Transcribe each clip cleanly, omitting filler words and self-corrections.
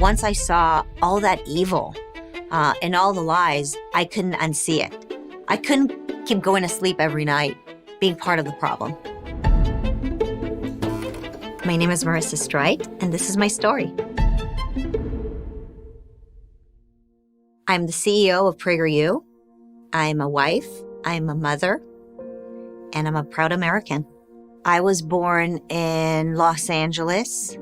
Once I saw all that evil and all the lies, I couldn't unsee it. I couldn't keep going to sleep every night being part of the problem. My name is MARISSA STREIT, and this is my story. I'm the CEO of PragerU. I'm a wife, I'm a mother, and I'm a proud American. I was born in Los Angeles,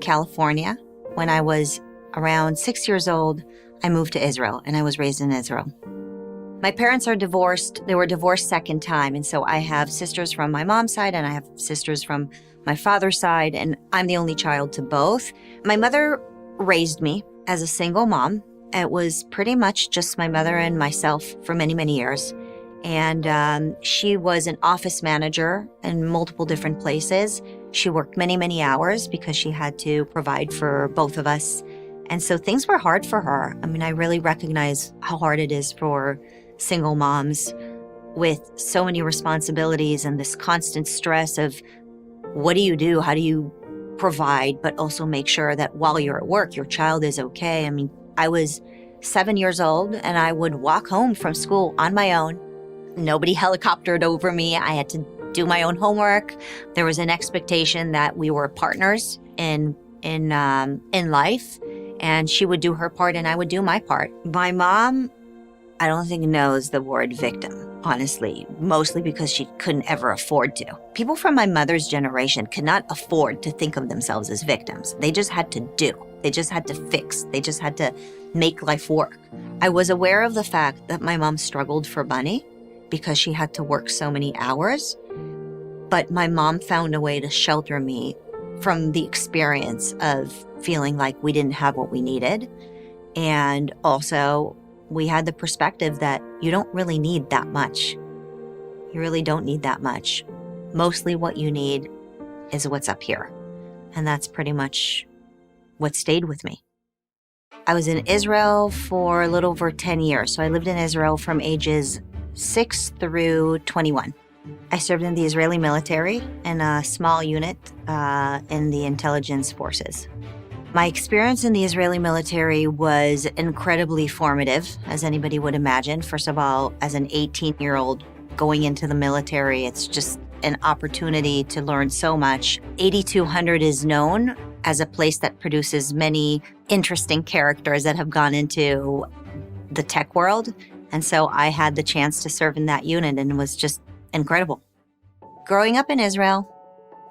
California. When I was around 6 years old, I moved to Israel, and I was raised in Israel. My parents are divorced. They were divorced second time, and so I have sisters from my mom's side, and I have sisters from my father's side, and I'm the only child to both. My mother raised me as a single mom. It was pretty much just my mother and myself for many, many years. And she was an office manager in multiple different places. She worked many, many hours because she had to provide for both of us. And so things were hard for her. I mean, I really recognize how hard it is for single moms with so many responsibilities and this constant stress of what do you do? How do you provide, but also make sure that while you're at work, your child is okay? I mean, I was 7 years old and I would walk home from school on my own. Nobody helicoptered over me. I had to do my own homework. There was an expectation that we were partners in life, and she would do her part and I would do my part. My mom, I don't think knows the word victim, honestly, mostly because she couldn't ever afford to. People from my mother's generation could not afford to think of themselves as victims. They just had to do. They just had to fix. They just had to make life work. I was aware of the fact that my mom struggled for money because she had to work so many hours, but my mom found a way to shelter me from the experience of feeling like we didn't have what we needed. And also, we had the perspective that you don't really need that much. You really don't need that much. Mostly what you need is what's up here. And that's pretty much what stayed with me. I was in Israel for a little over 10 years. So I lived in Israel from ages 6 through 21. I served in the Israeli military in a small unit in the intelligence forces. My experience in the Israeli military was incredibly formative, as anybody would imagine. First of all, as an 18-year-old going into the military, it's just an opportunity to learn so much. 8200 is known as a place that produces many interesting characters that have gone into the tech world. And so I had the chance to serve in that unit, and it was just incredible. Growing up in Israel,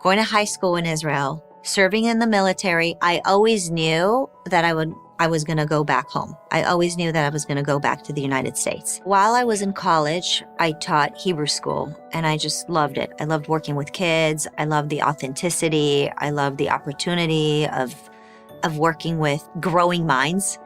going to high school in Israel, serving in the military, I always knew that I was going to go back home. I always knew that I was going to go back to the United States. While I was in college, I taught Hebrew school, and I just loved it. I loved working with kids. I loved the authenticity. I loved the opportunity of working with growing minds.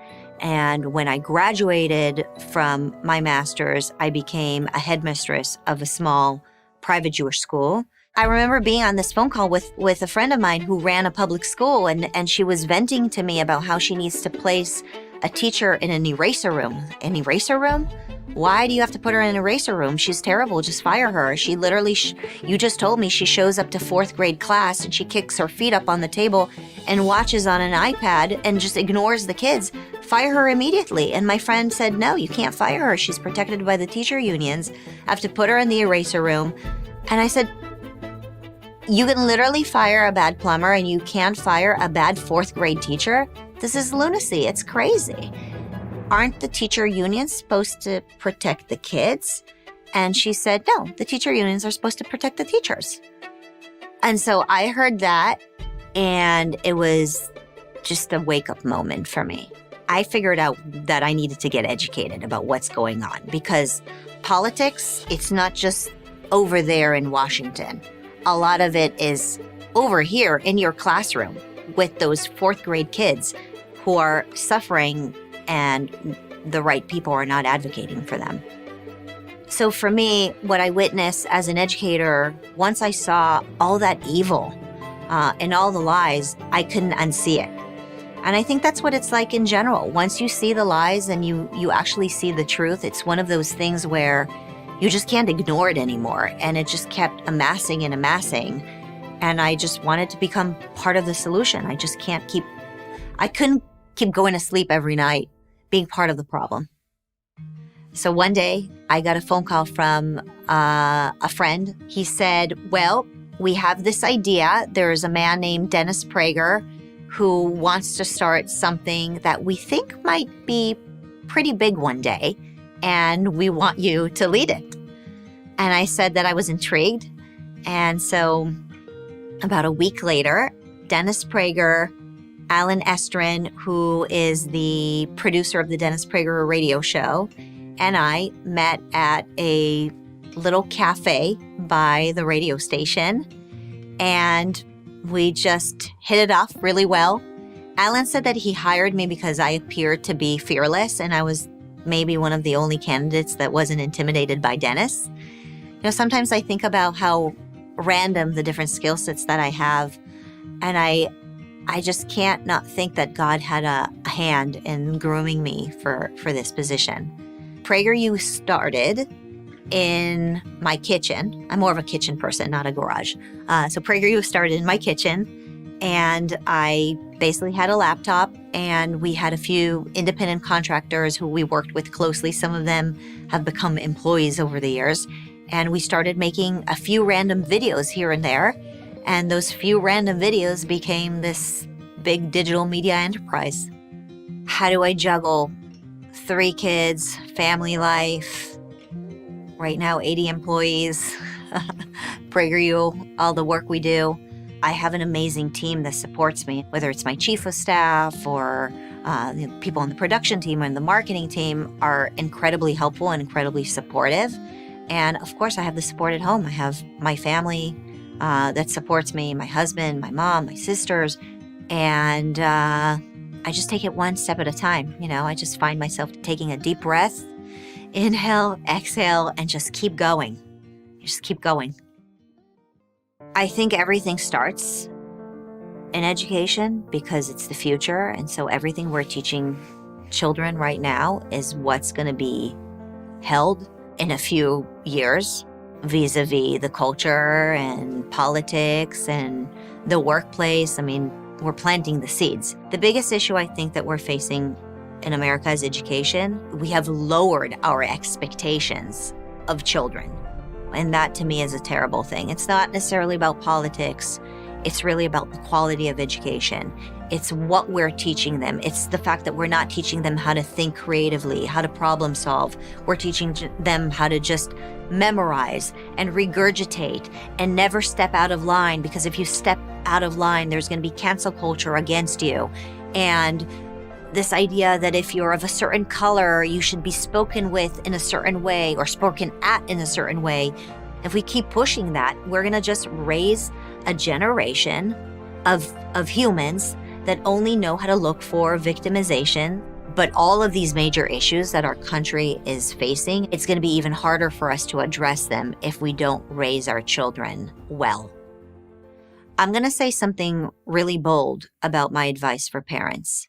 And when I graduated from my master's, I became a headmistress of a small private Jewish school. I remember being on this phone call with a friend of mine who ran a public school, and she was venting to me about how she needs to place a teacher in an eraser room. An eraser room? Why do you have to put her in an eraser room? She's terrible. Just fire her. She literally, you just told me she shows up to 4th grade class and she kicks her feet up on the table and watches on an iPad and just ignores the kids. Fire her immediately. And my friend said, no, you can't fire her. She's protected by the teacher unions. I have to put her in the eraser room. And I said, you can literally fire a bad plumber and you can't fire a bad 4th grade teacher? This is lunacy. It's crazy. Aren't the teacher unions supposed to protect the kids? And she said, no, the teacher unions are supposed to protect the teachers. And so I heard that, and it was just a wake-up moment for me. I figured out that I needed to get educated about what's going on, because politics, it's not just over there in Washington. A lot of it is over here in your classroom with those 4th grade kids who are suffering and the right people are not advocating for them. So for me, what I witnessed as an educator, once I saw all that evil and all the lies, I couldn't unsee it. And I think that's what it's like in general. Once you see the lies and you actually see the truth, it's one of those things where you just can't ignore it anymore. And it just kept amassing and amassing. And I just wanted to become part of the solution. I couldn't keep going to sleep every night, being part of the problem. So one day I got a phone call from a friend. He said, well, we have this idea. There's a man named Dennis Prager who wants to start something that we think might be pretty big one day, and we want you to lead it. And I said that I was intrigued. And so about a week later, Dennis Prager, Alan Estrin, who is the producer of the Dennis Prager radio show, and I met at a little cafe by the radio station, and we just hit it off really well. Alan said that he hired me because I appeared to be fearless, and I was maybe one of the only candidates that wasn't intimidated by Dennis. You know, sometimes I think about how random the different skill sets that I have, and I just can't not think that God had a hand in grooming me for this position. PragerU started in my kitchen. I'm more of a kitchen person, not a garage. So PragerU started in my kitchen, and I basically had a laptop, and we had a few independent contractors who we worked with closely. Some of them have become employees over the years. And we started making a few random videos here and there. And those few random videos became this big digital media enterprise. How do I juggle 3 kids, family life, right now 80 employees, PragerU, all the work we do? I have an amazing team that supports me, whether it's my chief of staff or the people on the production team and the marketing team are incredibly helpful and incredibly supportive. And of course, I have the support at home. I have my family that supports me, my husband, my mom, my sisters, and I just take it one step at a time. You know, I just find myself taking a deep breath, inhale, exhale, and just keep going. Just keep going. I think everything starts in education because it's the future. And so everything we're teaching children right now is what's going to be held in a few years vis-a-vis the culture and politics and the workplace. I mean, we're planting the seeds. The biggest issue I think that we're facing in America is education. We have lowered our expectations of children. And that to me is a terrible thing. It's not necessarily about politics. It's really about the quality of education. It's what we're teaching them. It's the fact that we're not teaching them how to think creatively, how to problem solve. We're teaching them how to just memorize and regurgitate and never step out of line, because if you step out of line, there's going to be cancel culture against you. And this idea that if you're of a certain color, you should be spoken with in a certain way or spoken at in a certain way. If we keep pushing that, we're going to just raise a generation of humans that only know how to look for victimization. But all of these major issues that our country is facing, it's going to be even harder for us to address them if we don't raise our children well. I'm going to say something really bold about my advice for parents,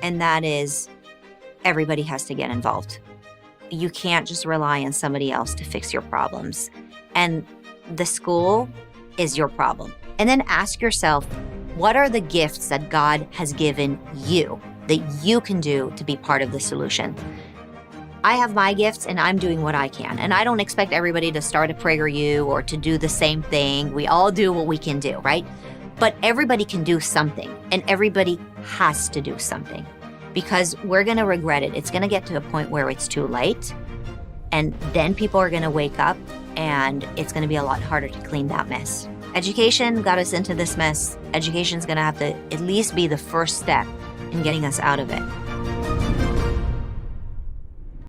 and that is everybody has to get involved. You can't just rely on somebody else to fix your problems. And the school is your problem. And then ask yourself, what are the gifts that God has given you that you can do to be part of the solution? I have my gifts and I'm doing what I can. And I don't expect everybody to start a PragerU or to do the same thing. We all do what we can do, right? But everybody can do something, and everybody has to do something, because we're going to regret it. It's going to get to a point where it's too late, and then people are going to wake up, and it's going to be a lot harder to clean that mess. Education got us into this mess. Education's going to have to at least be the first step in getting us out of it.